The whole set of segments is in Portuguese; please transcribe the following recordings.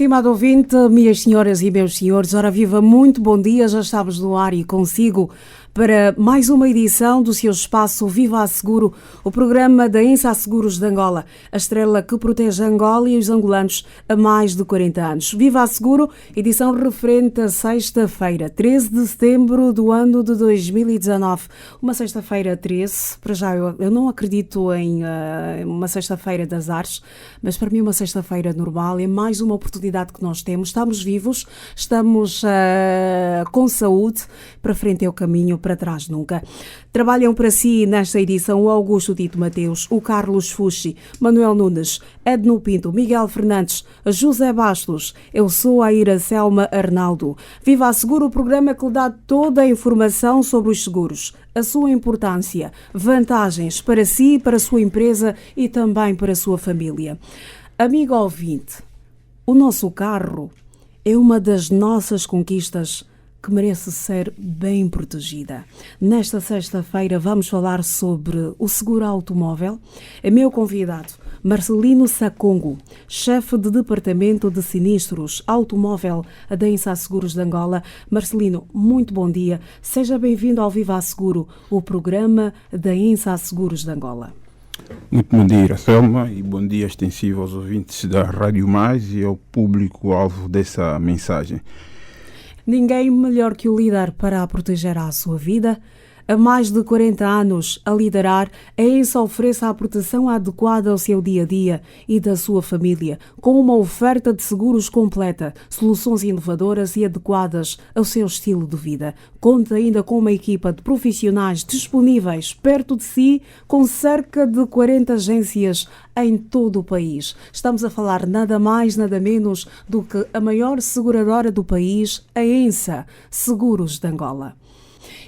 Estimado ouvinte, minhas senhoras e meus senhores, ora viva, muito bom dia, já estamos no ar e consigo para mais uma edição do seu espaço Viva a Seguro, o programa da ENSA Seguros de Angola, a estrela que protege Angola e os angolanos há mais de 40 anos. Viva a Seguro, edição referente a sexta-feira, 13 de setembro do ano de 2019. Uma sexta-feira 13, para já eu não acredito em uma sexta-feira das artes, mas para mim uma sexta-feira normal é mais uma oportunidade que nós temos. Estamos vivos, estamos com saúde, para frente é o caminho, para trás nunca. Trabalham para si nesta edição o Augusto Tito Mateus, o Carlos Fucci, Manuel Nunes, Edno Pinto, Miguel Fernandes, José Bastos. Eu sou a Iracelma Arnaldo. Viva a Seguro, o programa que lhe dá toda a informação sobre os seguros, a sua importância, vantagens para si, para a sua empresa e também para a sua família. Amigo ouvinte, o nosso carro é uma das nossas conquistas que merece ser bem protegida. Nesta sexta-feira vamos falar sobre o seguro automóvel. É meu convidado, Marcelino Sacongo, chefe de Departamento de Sinistros Automóvel da ENSA Seguros de Angola. Marcelino, muito bom dia. Seja bem-vindo ao Viva a Seguro, o programa da ENSA Seguros de Angola. Muito bom dia, Iracelma, e bom dia extensivo aos ouvintes da Rádio Mais e ao público-alvo dessa mensagem. Ninguém melhor que o líder para proteger a sua vida. Há mais de 40 anos a liderar, a ENSA oferece a proteção adequada ao seu dia-a-dia e da sua família, com uma oferta de seguros completa, soluções inovadoras e adequadas ao seu estilo de vida. Conta ainda com uma equipa de profissionais disponíveis perto de si, com cerca de 40 agências em todo o país. Estamos a falar nada mais, nada menos do que a maior seguradora do país, a ENSA Seguros de Angola.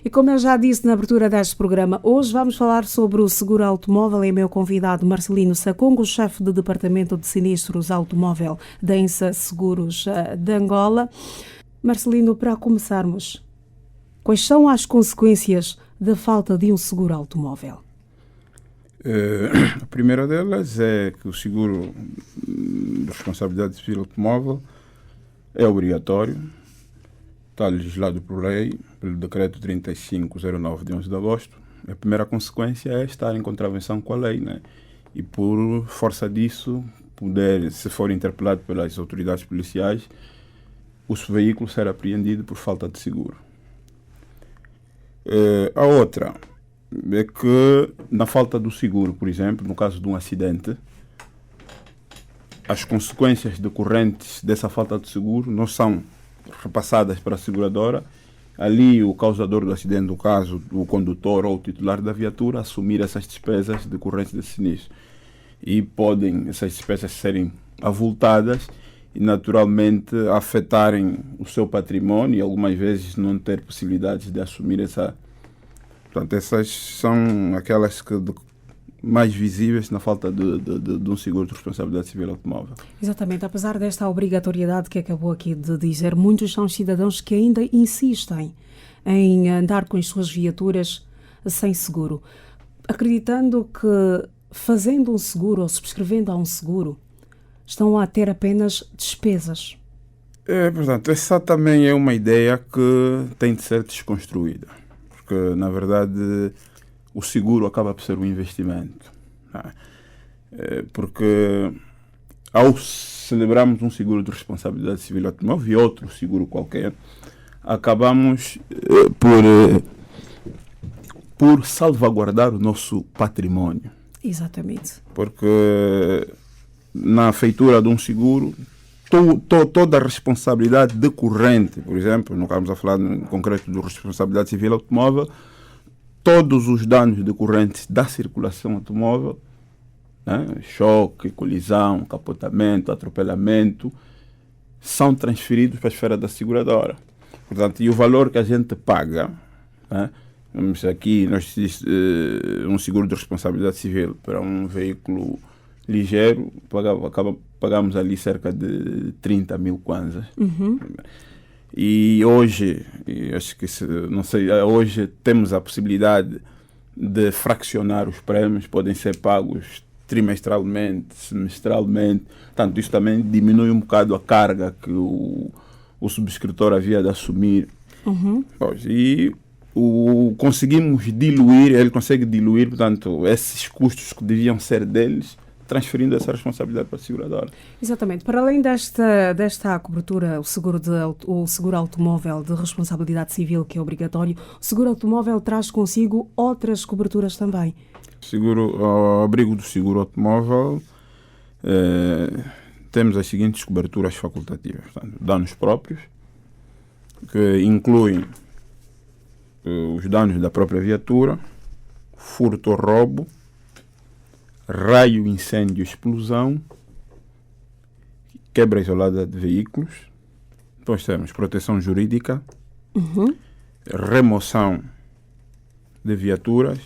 E como eu já disse na abertura deste programa, hoje vamos falar sobre o seguro automóvel. É meu convidado Marcelino Sacongo, chefe de Departamento de Sinistros Automóvel da ENSA Seguros de Angola. Marcelino, para começarmos, quais são as consequências da falta de um seguro automóvel? A primeira delas é que o seguro de responsabilidade civil automóvel é obrigatório, está legislado por lei, pelo decreto 3509 de 11 de agosto. A primeira consequência é estar em contravenção com a lei, né? E por força disso, se for interpelado pelas autoridades policiais, o veículo será apreendido por falta de seguro. A outra é que, na falta do seguro, por exemplo, no caso de um acidente, as consequências decorrentes dessa falta de seguro não são repassadas para a seguradora. Ali o causador do acidente, no caso o condutor ou o titular da viatura, assumir essas despesas decorrentes desse sinistro. E podem essas despesas serem avultadas e naturalmente afetarem o seu património e algumas vezes não ter possibilidades de assumir essa. Portanto, essas são aquelas que mais visíveis na falta de um seguro de responsabilidade civil automóvel. Exatamente, apesar desta obrigatoriedade que acabou aqui de dizer, muitos são cidadãos que ainda insistem em andar com as suas viaturas sem seguro, acreditando que fazendo um seguro ou subscrevendo a um seguro estão a ter apenas despesas. Portanto, essa também é uma ideia que tem de ser desconstruída, porque na verdade o seguro acaba por ser um investimento. Porque ao celebrarmos um seguro de responsabilidade civil automóvel e outro seguro qualquer, acabamos por salvaguardar o nosso património. Exatamente. Porque na feitura de um seguro, toda a responsabilidade decorrente, por exemplo, não estamos a falar em concreto de responsabilidade civil automóvel, todos os danos decorrentes da circulação automóvel, né, choque, colisão, capotamento, atropelamento, são transferidos para a esfera da seguradora. Portanto, e o valor que a gente paga, né, aqui nós um seguro de responsabilidade civil para um veículo ligeiro, pagamos ali cerca de 30 mil kwanzas. Uhum. E hoje, acho que hoje temos a possibilidade de fraccionar os prémios, podem ser pagos trimestralmente, semestralmente. Portanto, isso também diminui um bocado a carga que o subscritor havia de assumir. Pois, e conseguimos diluir, ele consegue diluir, portanto, esses custos que deviam ser deles, transferindo essa responsabilidade para a seguradora. Exatamente. Para além desta cobertura, o seguro automóvel de responsabilidade civil, que é obrigatório, o seguro automóvel traz consigo outras coberturas também. Ao abrigo do seguro automóvel, temos as seguintes coberturas facultativas. Portanto, danos próprios, que incluem os danos da própria viatura, furto ou roubo, raio, incêndio, explosão, quebra isolada de veículos. Depois temos proteção jurídica, remoção de viaturas.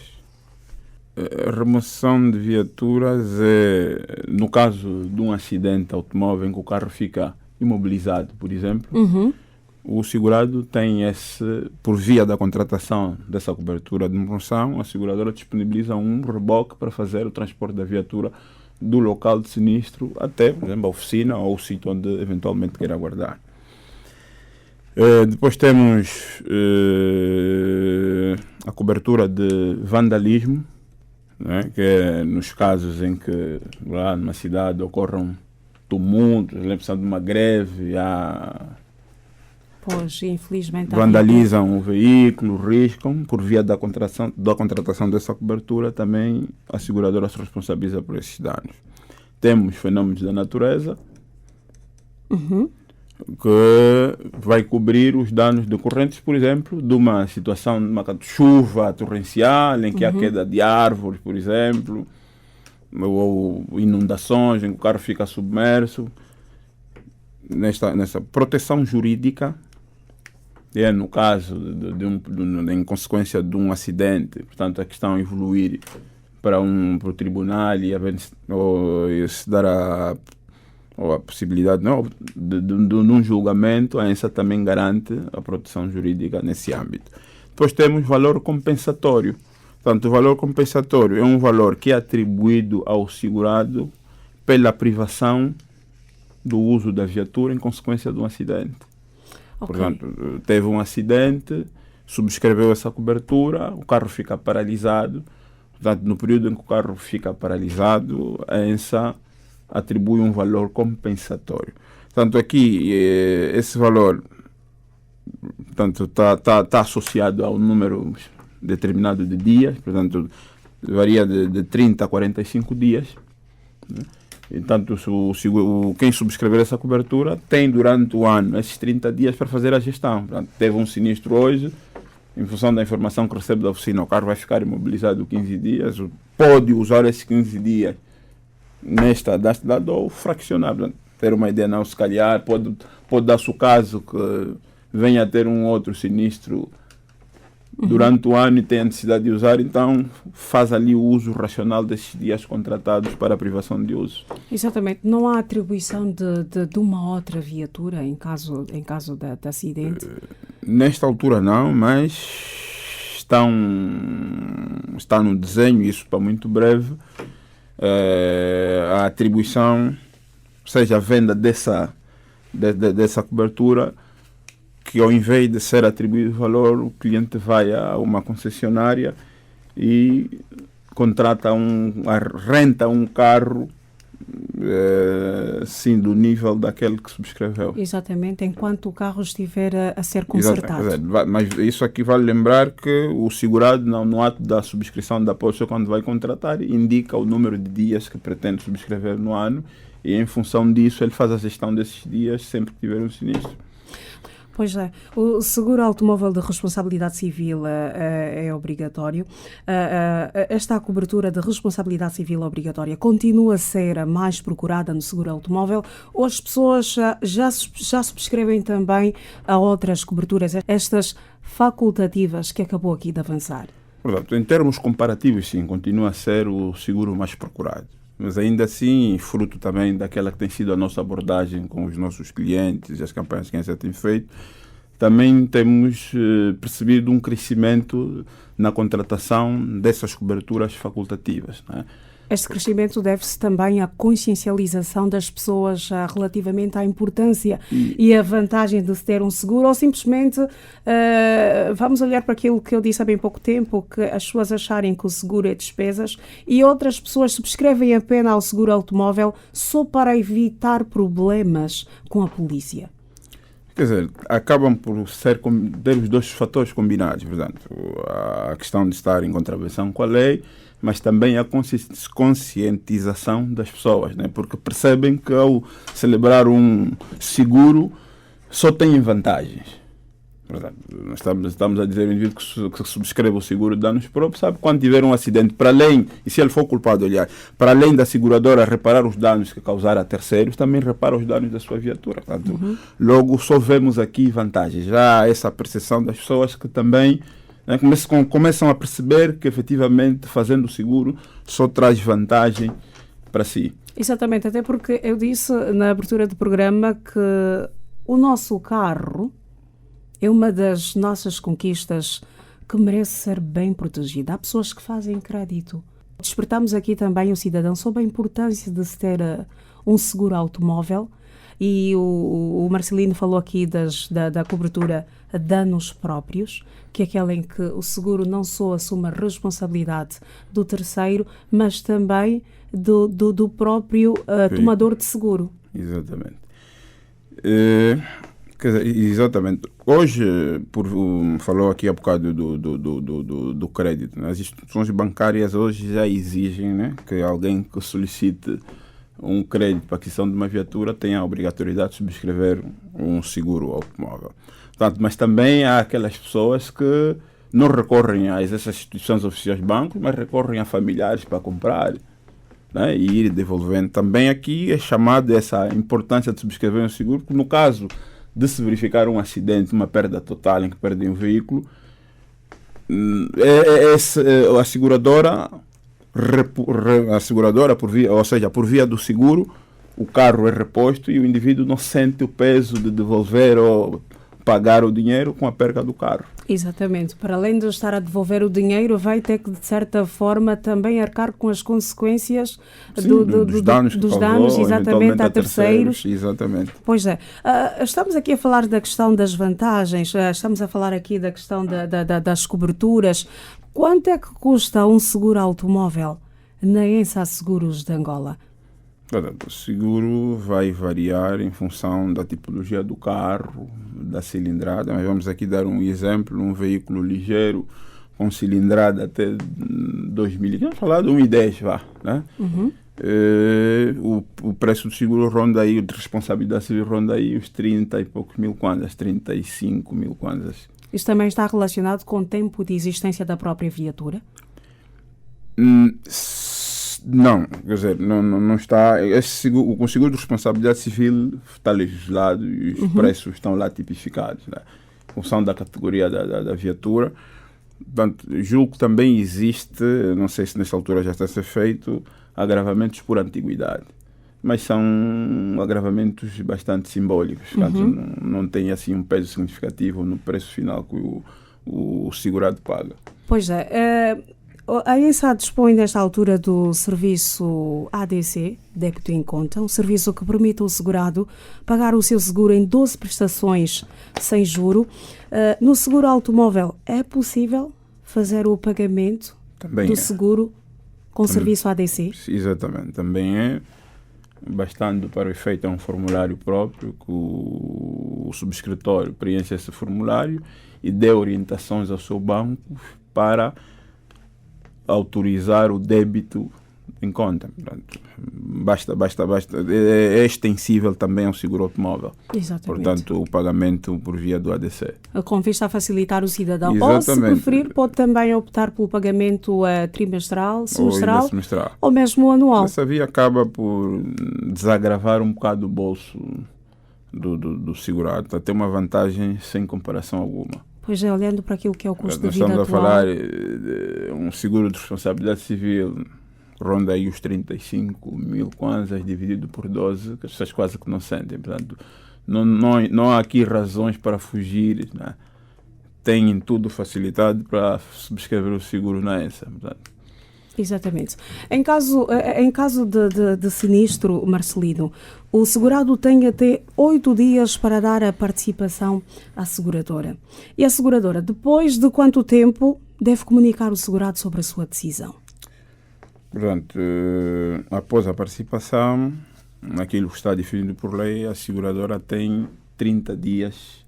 Remoção de viaturas é no caso de um acidente automóvel em que o carro fica imobilizado, por exemplo. O segurado tem por via da contratação dessa cobertura de remoção, a seguradora disponibiliza um reboque para fazer o transporte da viatura do local de sinistro até, por exemplo, a oficina ou o sítio onde eventualmente queira guardar. Depois temos a cobertura de vandalismo, né, que é nos casos em que lá numa cidade ocorram tumultos, lembra-se de uma greve, Pois, infelizmente, vandalizam o veículo, riscam, por via da contratação dessa cobertura, também a seguradora se responsabiliza por esses danos. Temos fenômenos da natureza, que vai cobrir os danos decorrentes, por exemplo, de uma situação de uma chuva torrencial, em que há queda de árvores, por exemplo, ou inundações, em que o carro fica submerso. Nessa proteção jurídica, no caso em consequência de um acidente, portanto a questão evoluir para o tribunal e se dar a possibilidade de um julgamento, a ANSA também garante a proteção jurídica nesse âmbito. Depois temos valor compensatório. Portanto, o valor compensatório é um valor que é atribuído ao segurado pela privação do uso da viatura em consequência de um acidente. Portanto, teve um acidente, subscreveu essa cobertura, o carro fica paralisado. Portanto, no período em que o carro fica paralisado, a ANSA atribui um valor compensatório. Portanto, aqui, esse valor está associado a um número determinado de dias, portanto, varia de 30 a 45 dias. Né? Entanto, quem subscrever essa cobertura tem durante o ano esses 30 dias para fazer a gestão. Portanto, teve um sinistro hoje, em função da informação que recebe da oficina, o carro vai ficar imobilizado 15 dias, pode usar esses 15 dias nesta data ou fraccionar. Portanto, ter uma ideia, não, se calhar pode dar-se o caso que venha a ter um outro sinistro durante o ano e tem a necessidade de usar, então faz ali o uso racional desses dias contratados para a privação de uso. Exatamente. Não há atribuição de uma outra viatura em caso de acidente? Nesta altura não, mas está no desenho, isso para muito breve, a atribuição, ou seja, a venda dessa cobertura, que ao invés de ser atribuído valor, o cliente vai a uma concessionária e renta um carro sim, do nível daquele que subscreveu. Exatamente, enquanto o carro estiver a ser consertado. Mas isso aqui vale lembrar que o segurado, no ato da subscrição da pólice, quando vai contratar, indica o número de dias que pretende subscrever no ano e, em função disso, ele faz a gestão desses dias sempre que tiver um sinistro. Pois é, o seguro automóvel de responsabilidade civil é obrigatório. Esta cobertura de responsabilidade civil obrigatória continua a ser a mais procurada no seguro automóvel, ou as pessoas já subscrevem também a outras coberturas, estas facultativas que acabou aqui de avançar? Portanto, em termos comparativos, sim, continua a ser o seguro mais procurado. Mas ainda assim, fruto também daquela que tem sido a nossa abordagem com os nossos clientes e as campanhas que a ANSA tem feito, também temos percebido um crescimento na contratação dessas coberturas facultativas, né? Este crescimento deve-se também à consciencialização das pessoas relativamente à importância e à vantagem de se ter um seguro, ou simplesmente vamos olhar para aquilo que eu disse há bem pouco tempo, que as pessoas acharem que o seguro é despesas e outras pessoas subscrevem apenas ao seguro automóvel só para evitar problemas com a polícia. Quer dizer, acabam por ter os dois fatores combinados, portanto, a questão de estar em contravenção com a lei, mas também a conscientização das pessoas, né? Porque percebem que ao celebrar um seguro só têm vantagens. Portanto, nós estamos a dizer ao indivíduo que subscreve o seguro de danos próprios, sabe, quando tiver um acidente, para além, e se ele for culpado, aliás, para além da seguradora reparar os danos que causar a terceiros, também repara os danos da sua viatura. Portanto, logo só vemos aqui vantagens. Já há essa percepção das pessoas que também começam a perceber que efetivamente fazendo o seguro só traz vantagem para si. Exatamente, até porque eu disse na abertura do programa que o nosso carro é uma das nossas conquistas que merece ser bem protegida. Há pessoas que fazem crédito. Despertamos aqui também o cidadão sobre a importância de se ter um seguro automóvel e o Marcelino falou aqui da cobertura a danos próprios, que é aquela em que o seguro não só assume a responsabilidade do terceiro, mas também do próprio tomador de seguro. Exatamente. Exatamente. Hoje, falou aqui há bocado do crédito, né? As instituições bancárias hoje já exigem, né, que alguém que solicite um crédito para a aquisição de uma viatura tenha a obrigatoriedade de subscrever um seguro automóvel. Portanto, mas também há aquelas pessoas que não recorrem a essas instituições oficiais de banco, mas recorrem a familiares para comprar, né, e ir devolvendo. Também aqui é chamado essa importância de subscrever um seguro, porque no caso de se verificar um acidente, uma perda total em que perdem um veículo, a seguradora por via do seguro, o carro é reposto e o indivíduo não sente o peso de devolver ou pagar o dinheiro com a perca do carro. Exatamente. Para além de estar a devolver o dinheiro, vai ter que, de certa forma, também arcar com as consequências dos danos, exatamente, a terceiros. Exatamente. Pois é. Estamos aqui a falar da questão das vantagens, estamos a falar aqui da questão das coberturas. Quanto é que custa um seguro automóvel na ENSA Seguros de Angola? O seguro vai variar em função da tipologia do carro, da cilindrada, mas vamos aqui dar um exemplo, um veículo ligeiro com cilindrada até 2.000, vamos falar de 1.10, vá, né? O preço do seguro ronda aí, de responsabilidade civil ronda aí os 30 e poucos mil kwanzas, 35 mil kwanzas. Isso também está relacionado com o tempo de existência da própria viatura? Não, quer dizer, não está. O seguro de responsabilidade civil está legislado e os preços estão lá tipificados, né, em função da categoria da viatura. Portanto, julgo que também existe, não sei se nessa altura já está a ser feito, agravamentos por antiguidade. Mas são agravamentos bastante simbólicos, portanto, não tem assim um peso significativo no preço final que o segurado paga. Pois é. A ENSA dispõe nesta altura do serviço ADC, débito em conta, um serviço que permite ao segurado pagar o seu seguro em 12 prestações sem juro. No seguro automóvel é possível fazer o pagamento do seguro com o serviço ADC? Exatamente, também é. Bastando para o efeito é um formulário próprio que o subscritório preenche esse formulário e dê orientações ao seu banco para autorizar o débito em conta. Portanto, basta. É extensível também ao seguro automóvel. Exatamente. Portanto, o pagamento por via do ADC. Com vista a facilitar o cidadão. Exatamente. Ou, se preferir, pode também optar pelo pagamento trimestral, semestral ou mesmo anual. Essa via acaba por desagravar um bocado o bolso do segurado. Tem uma vantagem sem comparação alguma. Pois é, olhando para aquilo que é o custo de vida atual. Estamos a falar de um seguro de responsabilidade civil, ronda aí os 35 mil kwanzas dividido por 12, que as pessoas quase que não sentem. Portanto, não há aqui razões para fugir, né? Têm tudo facilitado para subscrever o seguro na ENSA. Portanto. Exatamente. Em caso de sinistro, Marcelino, o segurado tem até 8 dias para dar a participação à seguradora. E a seguradora, depois de quanto tempo, deve comunicar o segurado sobre a sua decisão? Portanto, após a participação, naquilo que está definido por lei, a seguradora tem 30 dias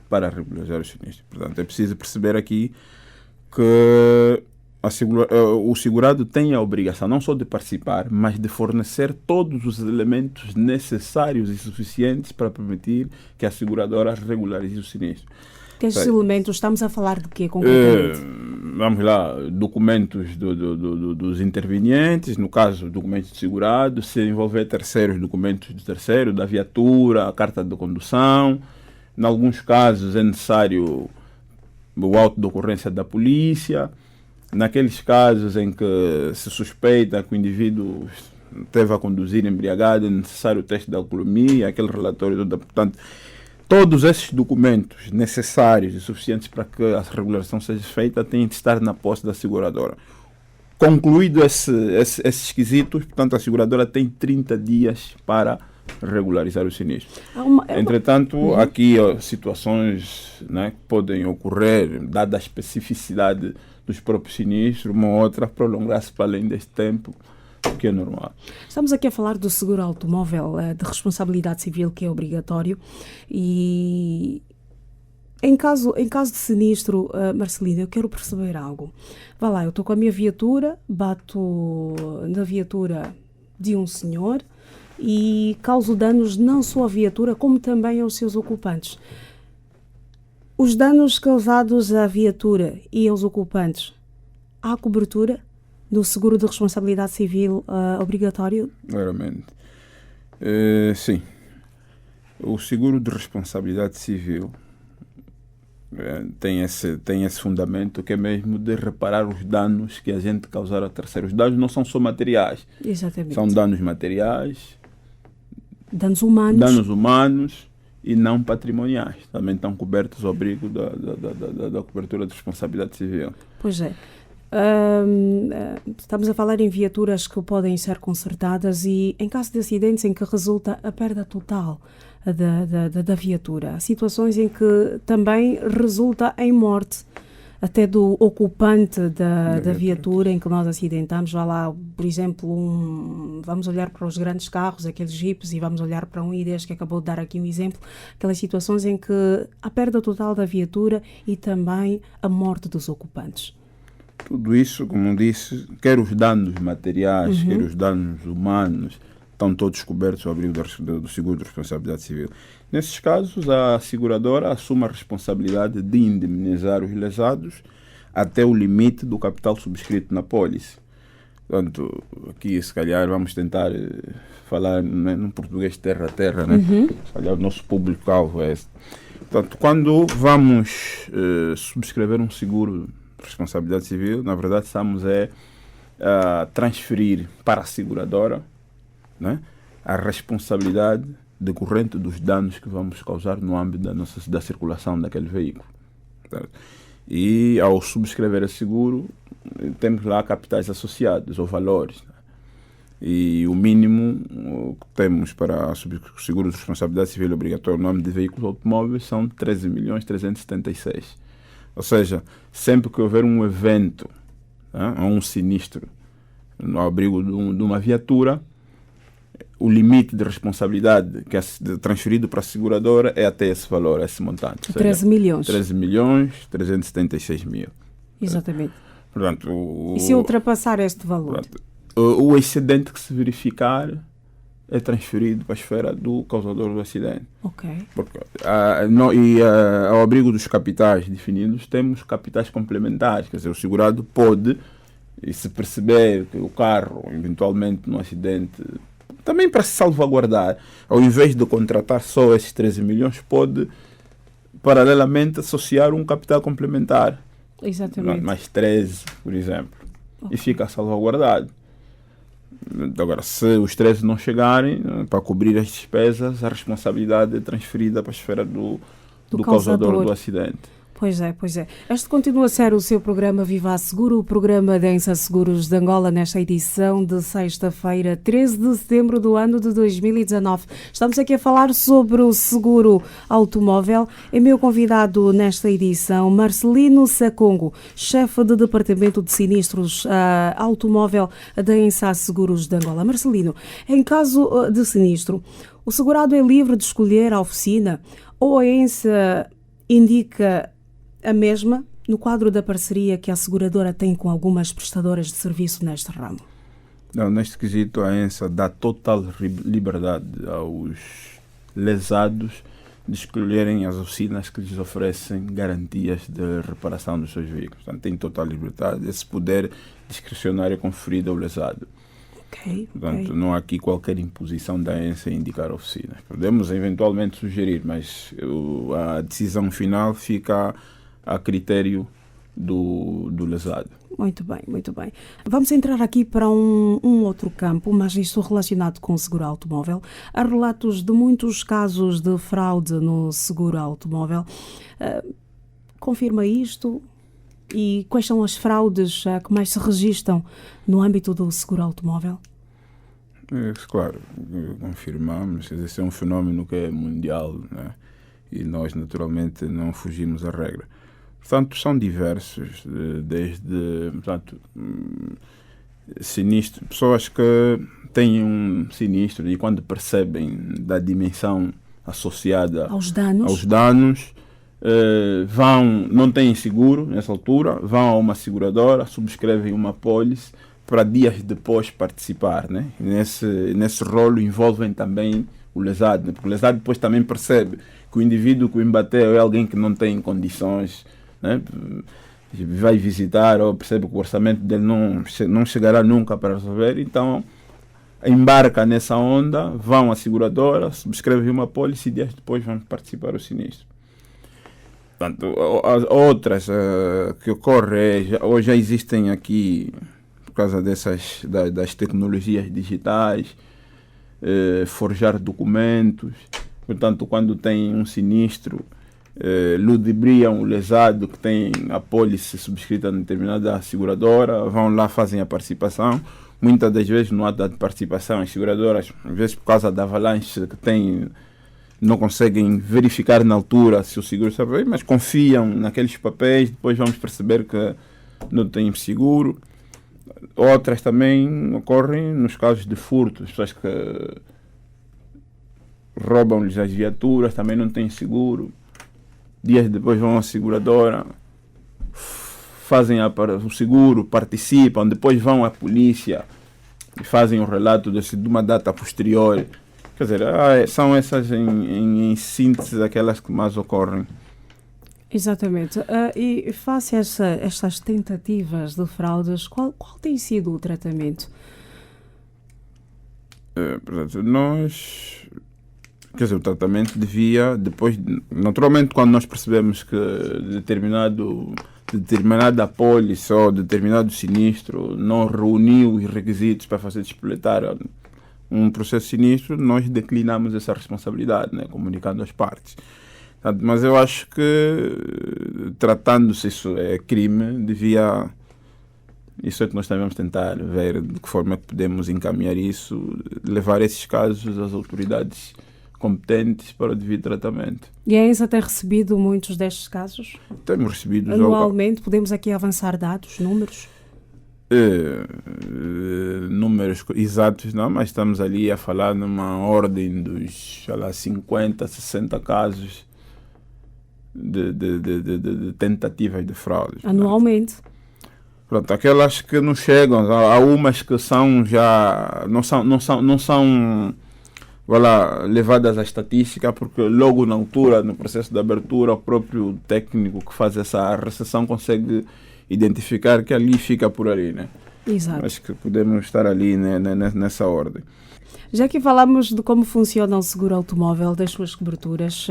para regularizar o sinistro. Portanto, é preciso perceber aqui que o segurado tem a obrigação não só de participar, mas de fornecer todos os elementos necessários e suficientes para permitir que a seguradora regularize o sinistro. Que estes elementos, estamos a falar de quê concretamente? Vamos lá, documentos dos intervenientes, no caso, documentos de segurado, se envolver terceiros, documentos de terceiro, da viatura, a carta de condução. Em alguns casos é necessário o auto de ocorrência da polícia. Naqueles casos em que se suspeita que o indivíduo esteve a conduzir embriagado, é necessário o teste de alcoolemia, aquele relatório. Portanto, todos esses documentos necessários e suficientes para que a regularização seja feita têm de estar na posse da seguradora. Concluído esses quesitos, portanto, a seguradora tem 30 dias para regularizar o sinistro. Entretanto, aqui situações, né, que podem ocorrer, dada a especificidade dos próprios sinistros, uma ou outra prolongar-se para além deste tempo, o que é normal. Estamos aqui a falar do seguro automóvel de responsabilidade civil, que é obrigatório, e em caso de sinistro, Marcelino, eu quero perceber algo. Vá lá, eu estou com a minha viatura, bato na viatura de um senhor e causo danos não só à viatura, como também aos seus ocupantes. Os danos causados à viatura e aos ocupantes, há cobertura do seguro de responsabilidade civil obrigatório? Claramente. Sim. O seguro de responsabilidade civil tem esse fundamento, que é mesmo de reparar os danos que a gente causar a terceiros. Os danos não são só materiais. Exatamente. São danos materiais, danos humanos e não patrimoniais. Também estão cobertos ao abrigo da cobertura de responsabilidade civil. Pois é. Estamos a falar em viaturas que podem ser consertadas e em caso de acidentes em que resulta a perda total da viatura. Há situações em que também resulta em morte até do ocupante da viatura em que nós acidentamos. Vá lá, por exemplo, vamos olhar para os grandes carros, aqueles jipes, e vamos olhar para um ID que acabou de dar aqui um exemplo, aquelas situações em que a perda total da viatura e também a morte dos ocupantes. Tudo isso, como disse, quer os danos materiais, quer os danos humanos, estão todos cobertos ao abrigo do seguro de responsabilidade civil. Nesses casos, a seguradora assume a responsabilidade de indemnizar os lesados até o limite do capital subscrito na pólice. Portanto, aqui, se calhar, vamos tentar falar, né, num português terra a terra, né? Se calhar o nosso público-alvo é esse. Portanto, quando vamos subscrever um seguro de responsabilidade civil, na verdade, estamos a transferir para a seguradora, né, a responsabilidade decorrente dos danos que vamos causar no âmbito da circulação daquele veículo. Certo? E ao subscrever esse seguro, temos lá capitais associados ou valores. Né? E o mínimo que temos para o seguro de responsabilidade civil obrigatório no âmbito de veículos automóveis são 13.376.000. Ou seja, sempre que houver um evento, né, ou um sinistro no abrigo de uma viatura, o limite de responsabilidade que é transferido para a seguradora é até esse valor, esse montante. 13 milhões. 13.376.000. Exatamente. Portanto, e se ultrapassar este valor? Portanto, o excedente que se verificar é transferido para a esfera do causador do acidente. Ok. Porque, ao abrigo dos capitais definidos, temos capitais complementares. Quer dizer, o segurado pode, e se perceber que o carro, eventualmente, num acidente, também para se salvaguardar, ao invés de contratar só esses 13 milhões, pode, paralelamente, associar um capital complementar. Exatamente. Mais 13, por exemplo. Okay. E fica salvaguardado. Agora, se os 13 não chegarem, para cobrir as despesas, a responsabilidade é transferida para a esfera do causador do acidente. Pois é, pois é. Este continua a ser o seu programa Viva Seguro, o programa da Ensa Seguros de Angola, nesta edição de sexta-feira, 13 de setembro do ano de 2019. Estamos aqui a falar sobre o seguro automóvel. É meu convidado nesta edição, Marcelino Sacongo, chefe de Departamento de Sinistros Automóvel da Ensa Seguros de Angola. Marcelino, em caso de sinistro, o segurado é livre de escolher a oficina ou a Ensa indica a mesma no quadro da parceria que a seguradora tem com algumas prestadoras de serviço neste ramo? Não, neste quesito a ENSA dá total liberdade aos lesados de escolherem as oficinas que lhes oferecem garantias de reparação dos seus veículos. Portanto, tem total liberdade. Esse poder discricionário é conferido ao lesado. Portanto, não há aqui qualquer imposição da ENSA em indicar oficinas. Podemos eventualmente sugerir, mas a decisão final fica a critério do lesado. Muito bem, muito bem. Vamos entrar aqui para um outro campo, mas isto relacionado com o seguro automóvel. Há relatos de muitos casos de fraude no seguro automóvel. Confirma isto? E quais são as fraudes que mais se registram no âmbito do seguro automóvel? Claro, confirmamos. Esse é um fenómeno que é mundial, né? E nós, naturalmente, não fugimos à regra. Portanto, são diversos, desde sinistro, pessoas que têm um sinistro e quando percebem da dimensão associada aos danos, não têm seguro nessa altura, vão a uma seguradora, subscrevem uma apólice para dias depois participar, né? Nesse rolo envolvem também o lesado, né? Porque o lesado depois também percebe que o indivíduo que o embateu é alguém que não tem condições, né? Vai visitar ou percebe que o orçamento dele não chegará nunca para resolver, então embarca nessa onda, vão à seguradora, subscrevem uma apólice e dias depois vão participar do sinistro. Portanto, as outras que ocorrem, ou já existem aqui por causa das tecnologias digitais, forjar documentos. Portanto, quando tem um sinistro, ludibriam o lesado que tem a apólice subscrita em determinada seguradora, vão lá, fazem a participação. Muitas das vezes no ato de participação, as seguradoras, às vezes por causa da avalanche que tem, não conseguem verificar na altura se o seguro está bem, mas confiam naqueles papéis, depois vamos perceber que não tem seguro. Outras também ocorrem nos casos de furto, as pessoas que roubam-lhes as viaturas, também não têm seguro. Dias depois vão à seguradora, fazem o seguro, participam, depois vão à polícia e fazem o relato de uma data posterior. Quer dizer, são essas em síntese aquelas que mais ocorrem. Exatamente. E face a estas tentativas de fraudes, qual tem sido o tratamento? Portanto, o tratamento devia, depois, naturalmente, quando nós percebemos que determinada apólice ou determinado sinistro não reuniu os requisitos para fazer despletar um processo sinistro, nós declinamos essa responsabilidade, né, comunicando às partes. Portanto, mas eu acho que, tratando-se isso é crime, isso é que nós devemos tentar ver de que forma é que podemos encaminhar isso, levar esses casos às autoridades competentes para o devido tratamento. E a ENSA tem recebido muitos destes casos? Temos recebido. Anualmente, podemos aqui avançar dados, números? Números exatos não, mas estamos ali a falar numa ordem dos 50, 60 casos de tentativas de fraude. Anualmente? Pronto, aquelas que não chegam, há umas que são já não são levadas à estatística, porque logo na altura, no processo de abertura, o próprio técnico que faz essa recepção consegue identificar que ali fica por ali, né? Exato. Acho que podemos estar ali, né, nessa ordem. Já que falamos de como funciona o seguro automóvel, das suas coberturas,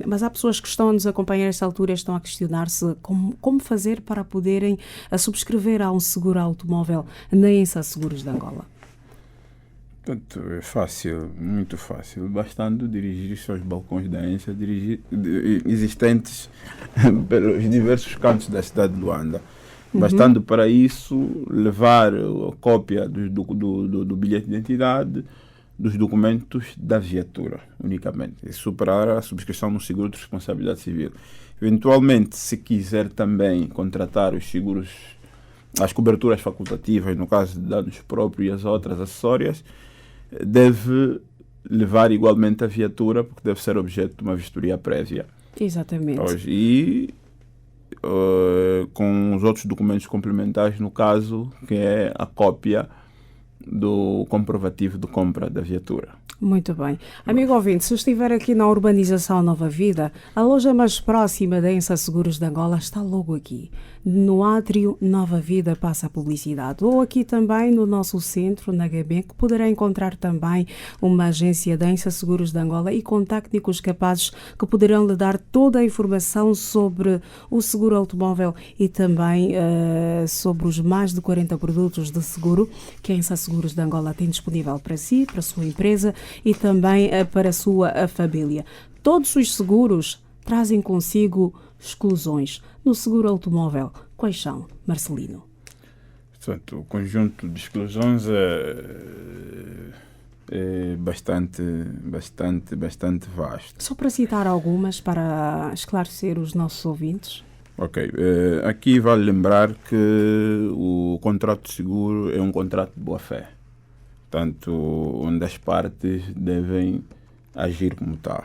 mas há pessoas que estão a nos acompanhar nesta altura e estão a questionar-se como fazer para poderem subscrever a um seguro automóvel na ENSA Seguros de Angola. Portanto, é fácil, muito fácil, bastando dirigir-se aos balcões da ENSA existentes pelos diversos cantos da cidade de Luanda. Bastando para isso levar a cópia do bilhete de identidade, dos documentos da viatura, unicamente. E superar a subscrição no seguro de responsabilidade civil. Eventualmente, se quiser também contratar os seguros, as coberturas facultativas, no caso de danos próprios e as outras acessórias, deve levar igualmente a viatura, porque deve ser objeto de uma vistoria prévia. Exatamente. E com os outros documentos complementares, no caso, que é a cópia do comprovativo de compra da viatura. Muito bem. Amigo ouvinte, se estiver aqui na urbanização Nova Vida, a loja mais próxima da ENSA Seguros de Angola está logo aqui. No átrio Nova Vida passa a publicidade. Ou aqui também no nosso centro, na GB, que poderá encontrar também uma agência da ENSA Seguros de Angola e com técnicos capazes que poderão lhe dar toda a informação sobre o seguro automóvel e também sobre os mais de 40 produtos de seguro que a ENSA Seguros de Angola tem disponível para si, para a sua empresa e também para a sua família. Todos os seguros trazem consigo exclusões. No seguro automóvel, quais são, Marcelino? Portanto, o conjunto de exclusões é bastante vasto. Só para citar algumas, para esclarecer os nossos ouvintes. Ok. Aqui vale lembrar que o contrato de seguro é um contrato de boa-fé. Portanto, onde as partes devem agir como tal.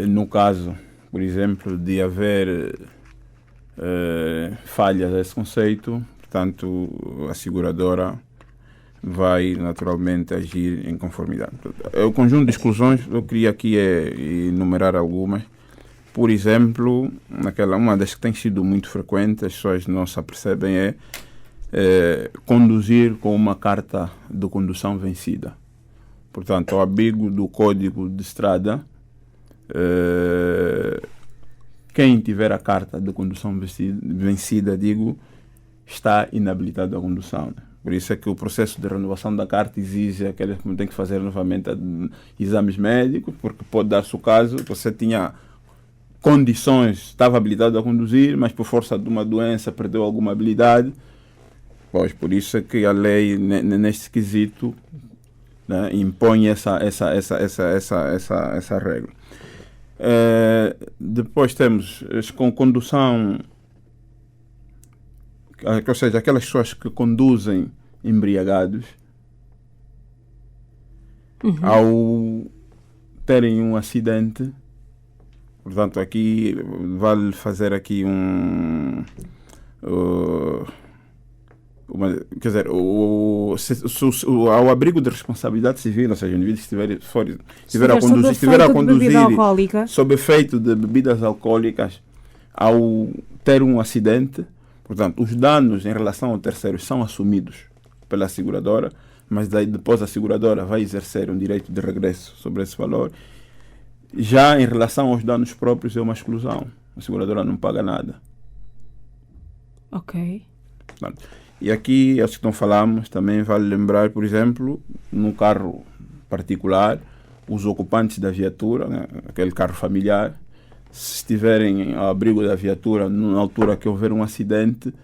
No caso, por exemplo, de haver falhas a esse conceito, portanto, a seguradora vai naturalmente agir em conformidade. O conjunto de exclusões, eu queria aqui enumerar algumas. Por exemplo, uma das que tem sido muito frequente, as pessoas não se apercebem, é conduzir com uma carta de condução vencida. Portanto, ao abrigo do Código de Estrada, quem tiver a carta de condução vencida, está inabilitado à condução. Por isso é que o processo de renovação da carta exige aqueles que tem que fazer novamente exames médicos, porque pode dar-se o caso, você tinha condições, estava habilitado a conduzir, mas por força de uma doença perdeu alguma habilidade. Pois, por isso é que a lei, neste quesito, né, impõe essa regra. Depois temos com condução, ou seja, aquelas pessoas que conduzem embriagados, ao terem um acidente. Portanto, aqui vale fazer aqui ao abrigo de responsabilidade civil, ou seja, o indivíduo estiver a conduzir sob efeito de bebidas alcoólicas, ao ter um acidente, portanto, os danos em relação ao terceiro são assumidos pela seguradora, mas daí depois a seguradora vai exercer um direito de regresso sobre esse valor. Já em relação aos danos próprios é uma exclusão. A seguradora não paga nada. Ok. Portanto, e aqui, acho que não falamos, também vale lembrar, por exemplo, num carro particular, os ocupantes da viatura, né, aquele carro familiar, se estiverem ao abrigo da viatura na altura que houver um acidente,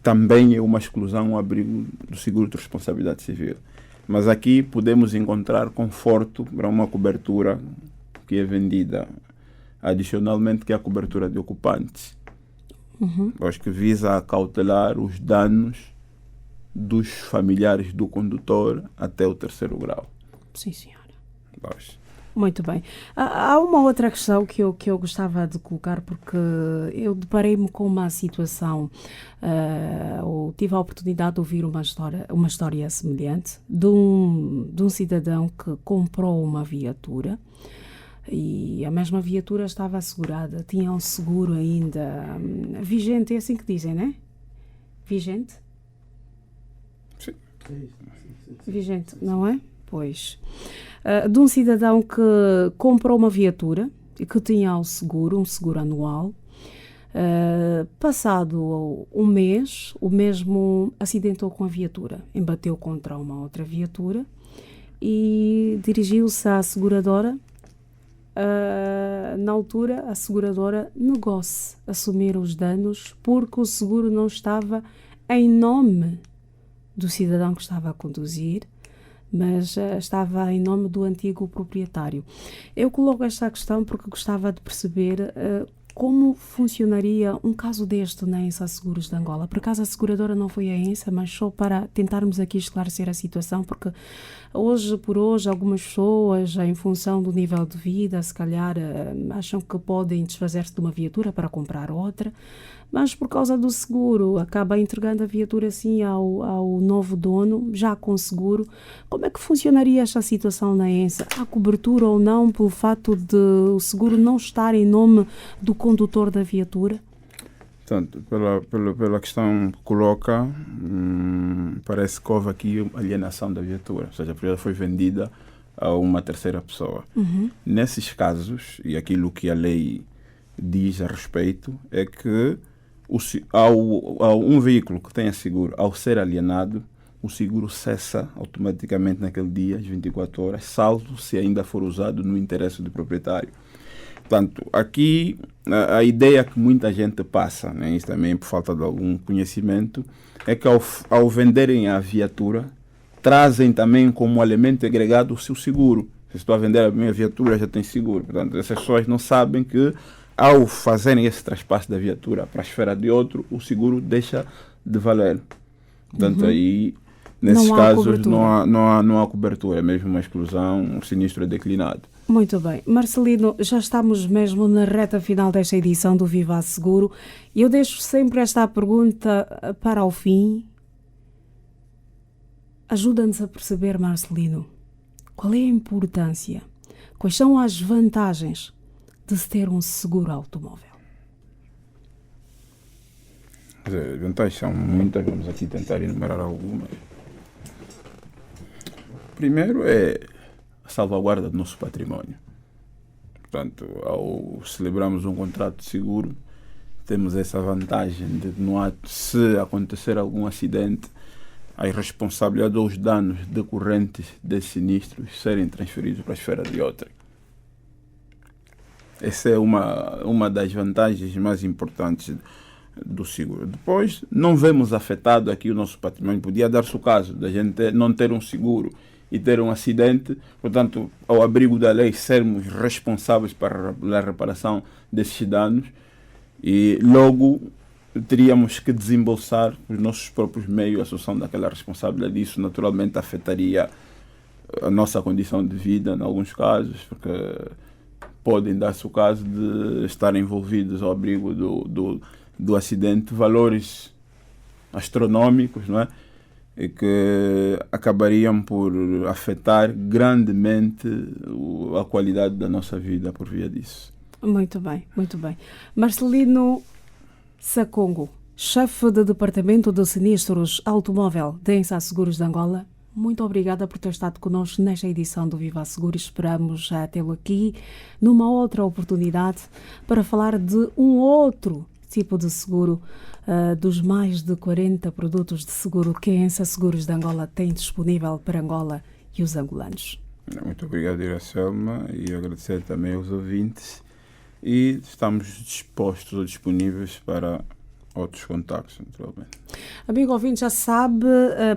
também é uma exclusão ao abrigo do seguro de responsabilidade civil. Mas aqui podemos encontrar conforto para uma cobertura que é vendida adicionalmente, que é a cobertura de ocupantes. Acho que visa acautelar os danos dos familiares do condutor até o 3º grau. Sim, senhora. Acho. Muito bem. Há uma outra questão que eu gostava de colocar, porque eu deparei-me com uma situação, ou tive a oportunidade de ouvir uma história semelhante de um cidadão que comprou uma viatura. E a mesma viatura estava assegurada, tinha um seguro ainda vigente, é assim que dizem, não é? Vigente? Sim. Vigente, não é? Pois. De um cidadão que comprou uma viatura e que tinha o seguro, um seguro anual, Passado um mês, o mesmo acidentou com a viatura, embateu contra uma outra viatura e dirigiu-se à seguradora. Na altura, a seguradora negou-se a assumir os danos porque o seguro não estava em nome do cidadão que estava a conduzir, mas estava em nome do antigo proprietário. Eu coloco esta questão porque gostava de perceber como funcionaria um caso deste na ENSA Seguros de Angola. Por acaso a seguradora não foi a ENSA, mas só para tentarmos aqui esclarecer a situação, porque hoje por hoje algumas pessoas, em função do nível de vida, se calhar acham que podem desfazer-se de uma viatura para comprar outra, mas por causa do seguro acaba entregando a viatura assim ao novo dono, já com seguro. Como é que funcionaria esta situação na ENSA? Há cobertura ou não pelo fato de o seguro não estar em nome do condutor da viatura? Portanto, pela questão que coloca, parece que houve aqui alienação da viatura, ou seja, a viatura foi vendida a uma terceira pessoa. Nesses casos, e aquilo que a lei diz a respeito, é que ao um veículo que tenha seguro, ao ser alienado, o seguro cessa automaticamente naquele dia, às 24 horas, salvo se ainda for usado no interesse do proprietário. Portanto, aqui a ideia que muita gente passa, né, isso também por falta de algum conhecimento, é que ao venderem a viatura, trazem também como elemento agregado o seu seguro. Se estou a vender a minha viatura, já tem seguro. Portanto, essas pessoas não sabem que ao fazerem esse traspasse da viatura para a esfera de outro, o seguro deixa de valer. Portanto, aí, nesses casos, não há cobertura, é mesmo uma exclusão, um sinistro é declinado. Muito bem. Marcelino, já estamos mesmo na reta final desta edição do Viva Seguro e eu deixo sempre esta pergunta para o fim. Ajuda-nos a perceber, Marcelino, qual é a importância, quais são as vantagens de se ter um seguro automóvel? As vantagens são muitas, vamos aqui tentar enumerar algumas. Primeiro é a salvaguarda do nosso património. Portanto, ao celebrarmos um contrato de seguro, temos essa vantagem de, se acontecer algum acidente, a irresponsabilidade ou os danos decorrentes desses sinistros serem transferidos para a esfera de outra. Essa é uma das vantagens mais importantes do seguro. Depois, não vemos afetado aqui o nosso património. Podia dar-se o caso da gente não ter um seguro e ter um acidente, portanto, ao abrigo da lei, sermos responsáveis pela reparação desses danos e logo teríamos que desembolsar os nossos próprios meios, a solução daquela responsabilidade. Isso naturalmente afetaria a nossa condição de vida, em alguns casos, porque podem dar-se o caso de estar envolvidos ao abrigo do acidente valores astronómicos, não é? E que acabariam por afetar grandemente a qualidade da nossa vida por via disso. Muito bem, muito bem. Marcelino Sacongo, chefe do Departamento de Sinistros Automóvel da ENSA Seguros de Angola, muito obrigada por ter estado connosco nesta edição do Viva Seguro. Esperamos tê-lo aqui numa outra oportunidade para falar de um outro tipo de seguro, dos mais de 40 produtos de seguro que a ENSA Seguros de Angola tem disponível para Angola e os angolanos. Muito obrigado, Iracelma, e agradecer também aos ouvintes. E estamos dispostos ou disponíveis para outros contactos, naturalmente. Amigo ouvinte, já sabe,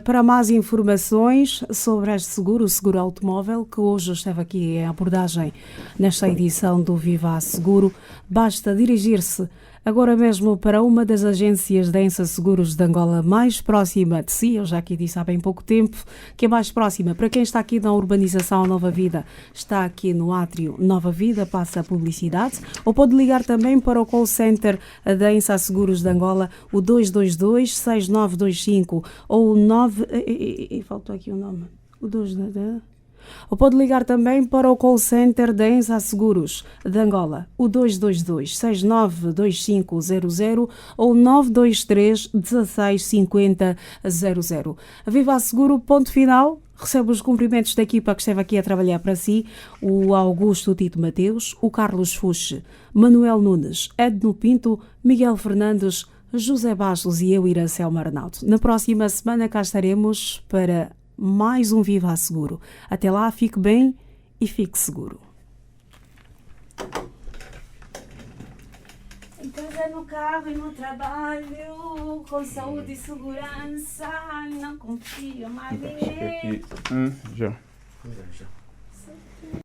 para mais informações sobre este seguro, o seguro automóvel, que hoje esteve aqui em abordagem nesta edição do Viva Seguro, basta dirigir-se agora mesmo para uma das agências da ENSA Seguros de Angola mais próxima de si. Eu já aqui disse há bem pouco tempo que é mais próxima. Para quem está aqui na urbanização Nova Vida, está aqui no átrio Nova Vida, passa a publicidade, ou pode ligar também para o call center da ENSA Seguros de Angola, o 222-6925 ou o 9... faltou aqui o nome. O 222... Ou pode ligar também para o call center da Ensa Seguros de Angola, o 222-692500 ou 923 16 50 00. Viva a Seguro, ponto final. Recebe os cumprimentos da equipa que esteve aqui a trabalhar para si, o Augusto Tito Mateus, o Carlos Fuche, Manuel Nunes, Edno Pinto, Miguel Fernandes, José Bastos e eu, Iracema Arnaldo. Na próxima semana cá estaremos para mais um Viva a Seguro. Até lá, fique bem e fique seguro. Em casa, no carro e no trabalho, com saúde e segurança, não confio mais em ninguém. Já. Já.